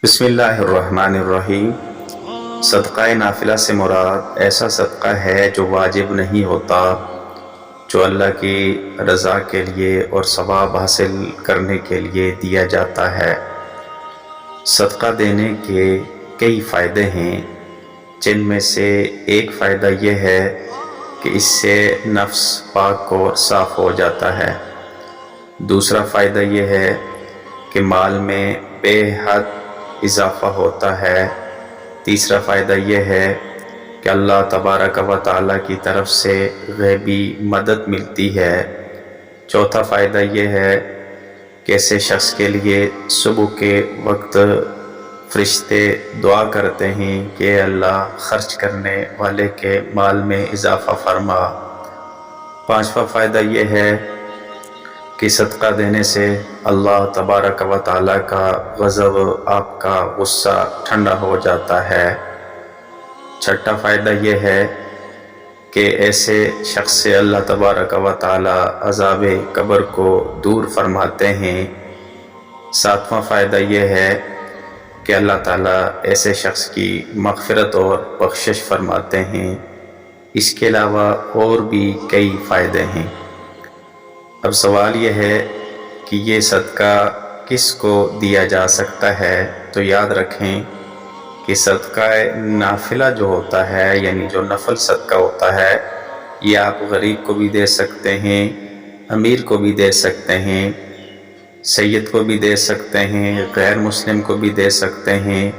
بسم اللہ الرحمن الرحیم۔ صدقہ نافلہ سے مراد ایسا صدقہ ہے جو واجب نہیں ہوتا، جو اللہ کی رضا کے لیے اور ثواب حاصل کرنے کے لیے دیا جاتا ہے۔ صدقہ دینے کے کئی فائدے ہیں، جن میں سے ایک فائدہ یہ ہے کہ اس سے نفس پاک اور صاف ہو جاتا ہے۔ دوسرا فائدہ یہ ہے کہ مال میں بے حد اضافہ ہوتا ہے۔ تیسرا فائدہ یہ ہے کہ اللہ تبارک و تعالیٰ کی طرف سے غیبی مدد ملتی ہے۔ چوتھا فائدہ یہ ہے کہ ایسے شخص کے لیے صبح کے وقت فرشتے دعا کرتے ہیں کہ اللہ خرچ کرنے والے کے مال میں اضافہ فرما۔ پانچواں فائدہ یہ ہے کہ صدقہ دینے سے اللہ تبارک و تعالیٰ کا غضب، آپ کا غصہ ٹھنڈا ہو جاتا ہے۔ چھٹا فائدہ یہ ہے کہ ایسے شخص سے اللہ تبارک و تعالیٰ عذاب قبر کو دور فرماتے ہیں۔ ساتواں فائدہ یہ ہے کہ اللہ تعالیٰ ایسے شخص کی مغفرت اور بخشش فرماتے ہیں۔ اس کے علاوہ اور بھی کئی فائدے ہیں۔ اب سوال یہ ہے کہ یہ صدقہ کس کو دیا جا سکتا ہے؟ تو یاد رکھیں کہ صدقہ نافلہ جو ہوتا ہے، یعنی جو نفل صدقہ ہوتا ہے، یہ آپ غریب کو بھی دے سکتے ہیں، امیر کو بھی دے سکتے ہیں، سید کو بھی دے سکتے ہیں، غیر مسلم کو بھی دے سکتے ہیں،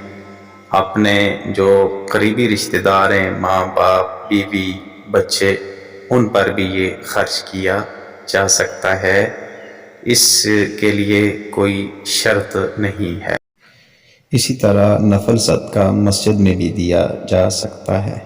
اپنے جو قریبی رشتہ دار ہیں، ماں باپ، بیوی، بچے، ان پر بھی یہ خرچ کیا جا سکتا ہے۔ اس کے لیے کوئی شرط نہیں ہے۔ اسی طرح نفل صدقہ مسجد میں بھی دیا جا سکتا ہے۔